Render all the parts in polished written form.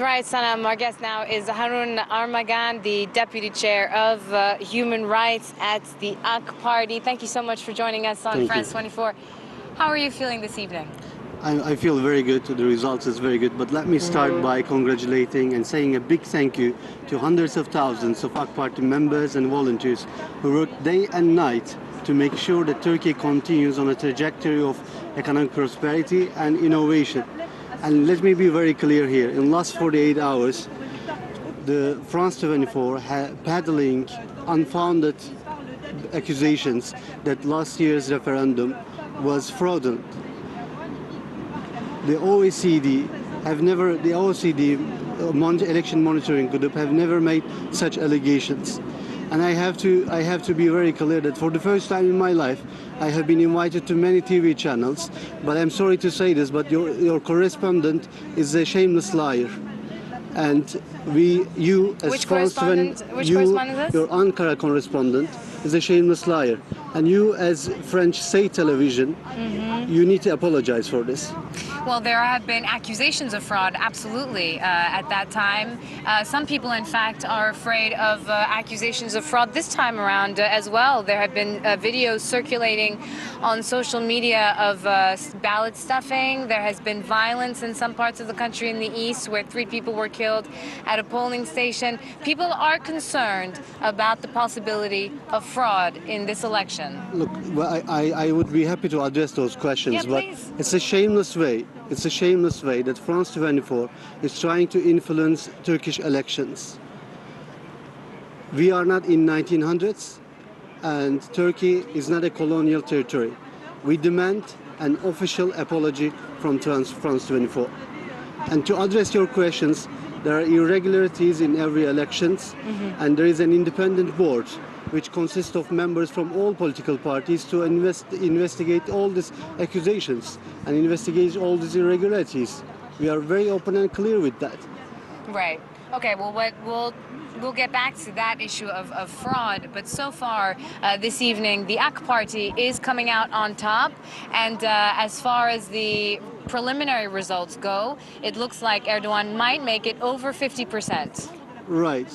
That's right, Sanam. Our guest now is Harun Armagan, the Deputy Chair of Human Rights at the AK Party. Thank you so much for joining us on France 24. How are you feeling this evening? I feel very good. The result is very good. But let me start by congratulating and saying a big thank you to hundreds of thousands of AK Party members and volunteers who work day and night to make sure that Turkey continues on a trajectory of economic prosperity and innovation. And let me be very clear here. In the last 48 hours, the France 24 peddling unfounded accusations that last year's referendum was fraudulent. The OECD election monitoring group have never made such allegations. And I have to be very clear that for the first time in my life, I have been invited to many TV channels, but I'm sorry to say this, but your correspondent is a shameless liar. And you as Which correspondent? Your Ankara correspondent is a shameless liar. And you as French state television, you need to apologize for this. Well, there have been accusations of fraud, absolutely, at that time. Some people, in fact, are afraid of accusations of fraud this time around as well. There have been videos circulating on social media of ballot stuffing. There has been violence in some parts of the country in the east where 3 people were killed at a polling station. People are concerned about the possibility of fraud in this election. Look, I would be happy to address those questions, but please. it's a shameless way. It's a shameless way that France 24 is trying to influence Turkish elections. We are not in 1900s, and Turkey is not a colonial territory. We demand an official apology from France 24. And to address your questions, there are irregularities in every elections, and there is an independent board which consists of members from all political parties to investigate all these accusations and investigate all these irregularities. We are very open and clear with that. Right. Okay, well, we'll get back to that issue of fraud, but so far this evening, the AK Party is coming out on top, and as far as the preliminary results go, it looks like Erdogan might make it over 50%. Right.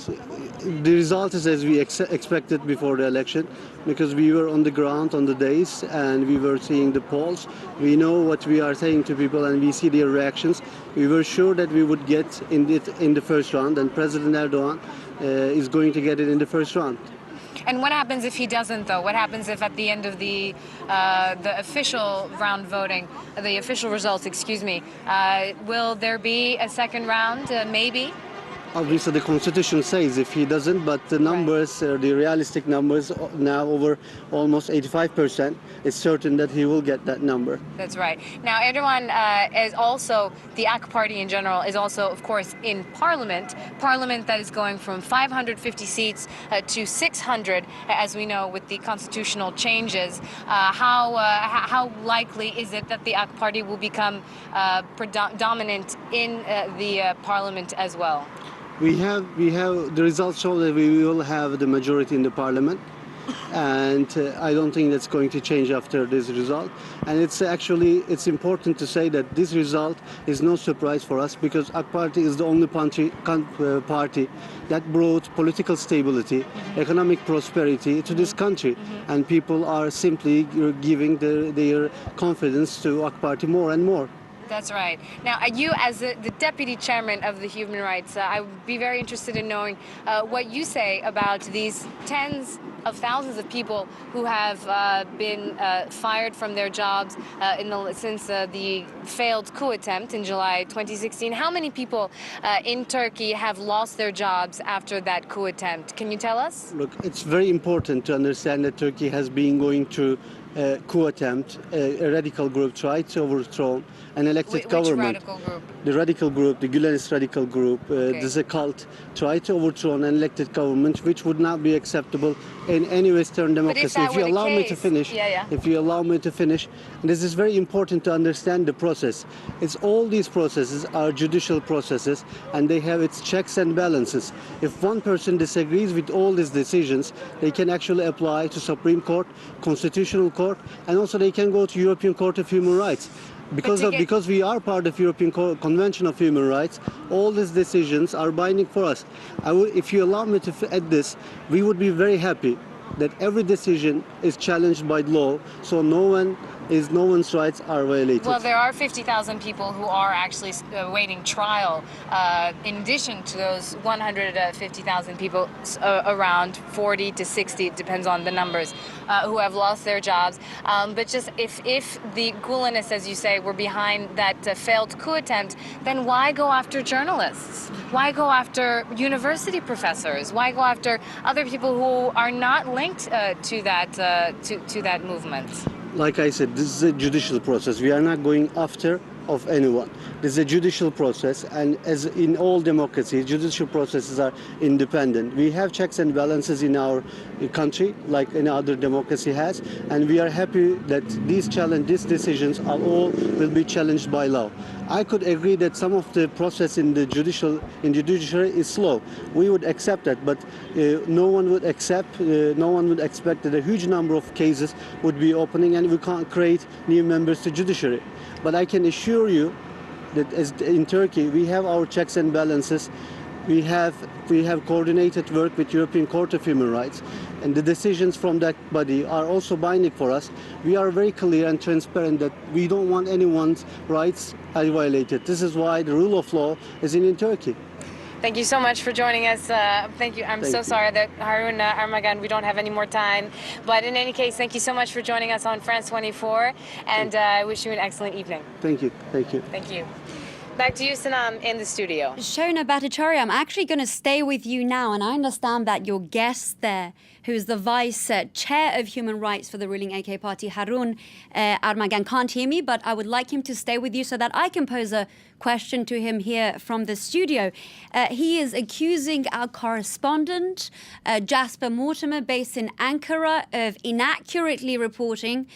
The result is as we expected before the election, because we were on the ground on the days and we were seeing the polls. We know what we are saying to people and we see their reactions. We were sure that we would get in the first round, and President Erdogan is going to get it in the first round. And what happens if he doesn't, though? What happens if at the end of the official round voting, the official results, excuse me, will there be a second round, maybe? Obviously, the Constitution says if he doesn't, but the numbers, the realistic numbers now over almost 85%, it's certain that he will get that number. That's right. Now, Erdogan is also, the AK Party in general, is also, of course, in Parliament that is going from 550 seats to 600, as we know, with the constitutional changes. How likely is it that the AK Party will become dominant in the Parliament as well? We have the results show that we will have the majority in the parliament, and I don't think that's going to change after this result. And it's important to say that this result is no surprise for us, because AK Party is the only party that brought political stability, economic prosperity to this country, and people are simply giving their confidence to AK Party more and more. That's right. Now, you as the Deputy Chairman of the Human Rights, I would be very interested in knowing what you say about these tens of thousands of people who have been fired from their jobs since the failed coup attempt in July 2016. How many people in Turkey have lost their jobs after that coup attempt? Can you tell us? Look, it's very important to understand that Turkey has been going through a coup attempt. A radical group tried to overthrow an elected government. Which radical group? The radical group, the Gülenist radical group, there's a cult, tried to overthrow an elected government, which would not be acceptable in any Western democracy. If you allow me to finish, if you allow me to finish, and this is very important to understand the process. It's all these processes are judicial processes, and they have its checks and balances. If one person disagrees with all these decisions, they can actually apply to Supreme Court, Constitutional Court, and also they can go to European Court of Human Rights. Because we are part of European Convention of Human Rights, all these decisions are binding for us. If you allow me to add this, we would be very happy that every decision is challenged by law, so no one's rights are violated. Well, there are 50,000 people who are actually awaiting trial. In addition to those 150,000 people, around 40 to 60, it depends on the numbers, who have lost their jobs. But just if the Gulenists, as you say, were behind that failed coup attempt, then why go after journalists? Why go after university professors? Why go after other people who are not linked to that movement? Like I said, this is a judicial process. We are not going after of anyone. This is a judicial process, and as in all democracies, judicial processes are independent. We have checks and balances in our country, like any other democracy has, and we are happy that these decisions are all will be challenged by law. I could agree that some of the process in the judiciary is slow. We would accept that, but no one would expect that a huge number of cases would be opening, and we can't create new members to judiciary. But I can assure you that in Turkey we have our checks and balances. We have coordinated work with European Court of Human Rights, and the decisions from that body are also binding for us. We are very clear and transparent that we don't want anyone's rights violated. This is why the rule of law is in Turkey. Thank you so much for joining us. Thank you. I'm so sorry that Harun Armagan, we don't have any more time. But in any case, thank you so much for joining us on France 24. And I wish you an excellent evening. Thank you. Thank you. Thank you. Back to you, Sanam, in the studio. Shona Bhattacharya, I'm actually going to stay with you now, and I understand that your guest there, who's the vice chair of human rights for the ruling AK party, Harun Armagan, can't hear me, but I would like him to stay with you so that I can pose a question to him here from the studio. He is accusing our correspondent, Jasper Mortimer, based in Ankara, of inaccurately reporting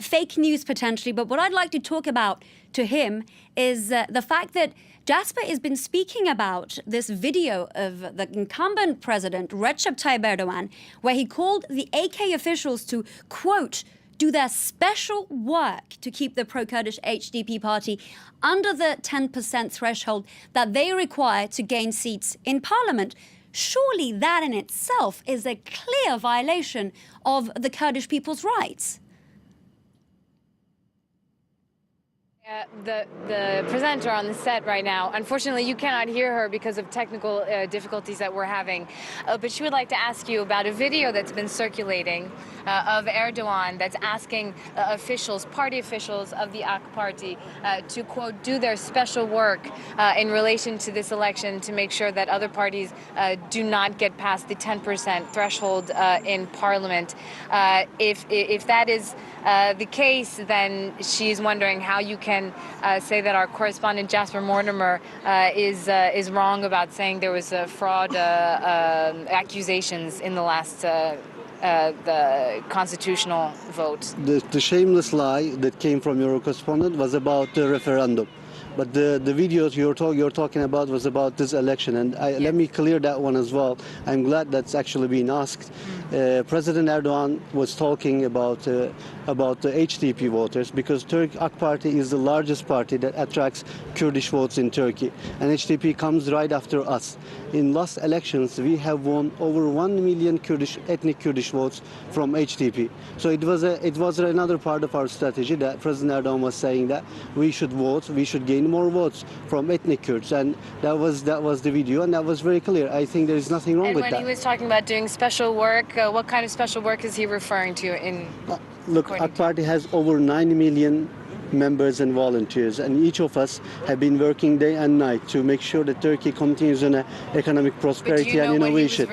fake news potentially. But what I'd like to talk about to him is the fact that Jasper has been speaking about this video of the incumbent president, Recep Tayyip Erdogan, where he called the AK officials to, quote, do their special work to keep the pro-Kurdish HDP party under the 10% threshold that they require to gain seats in parliament. Surely that in itself is a clear violation of the Kurdish people's rights. The presenter on the set right now, unfortunately you cannot hear her because of technical difficulties that we're having, but she would like to ask you about a video that's been circulating of Erdogan that's asking party officials of the AK party to, quote, do their special work in relation to this election to make sure that other parties do not get past the 10% threshold in parliament. If that is the case, then she's wondering how you can say that our correspondent Jasper Mortimer is wrong about saying there was fraud accusations in the last the constitutional vote. The shameless lie that came from your correspondent was about the referendum. But the videos you're talking about was about this election, and let me clear that one as well. I'm glad that's actually been asked. President Erdogan was talking about the HDP voters because Turkey AK Party is the largest party that attracts Kurdish votes in Turkey, and HDP comes right after us. In last elections, we have won over 1 million ethnic Kurdish votes from HDP. So it was another part of our strategy that President Erdogan was saying that we should vote, we should gain more votes from ethnic Kurds, and that was the video, and that was very clear. I think there is nothing wrong with that. And when he was talking about doing special work, what kind of special work is he referring to? Look, AK Party has over 9 million members and volunteers, and each of us have been working day and night to make sure that Turkey continues in economic prosperity and innovation.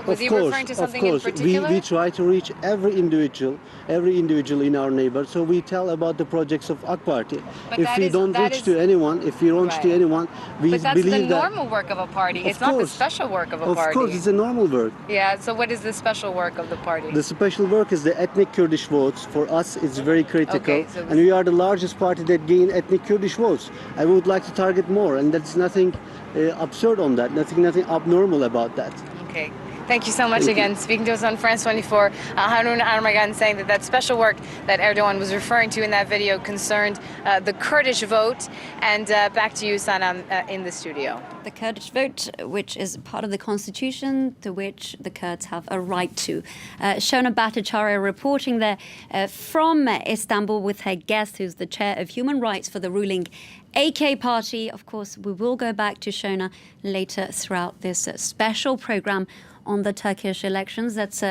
Was he referring to something in particular? We try to reach every individual in our neighborhood. So we tell about the projects of AK Party. If we don't reach to anyone, we believe that. But that's the normal work of a party. It's not the special work of a party. Of course, it's the normal work. Yeah. So what is the special work of the party? The special work is the ethnic Kurdish votes. For us, it's very critical, okay, so and we are the largest party that gain ethnic Kurdish votes. I would like to target more, and that's nothing absurd on that, nothing abnormal about that. Okay. Thank you so much again. Speaking to us on France 24, Harun Armagan saying that that special work that Erdogan was referring to in that video concerned the Kurdish vote. And back to you, Sanam, in the studio. The Kurdish vote, which is part of the constitution to which the Kurds have a right to. Shona Bhattacharya reporting there from Istanbul with her guest, who's the chair of human rights for the ruling AK party. Of course, we will go back to Shona later throughout this special program on the Turkish elections. That's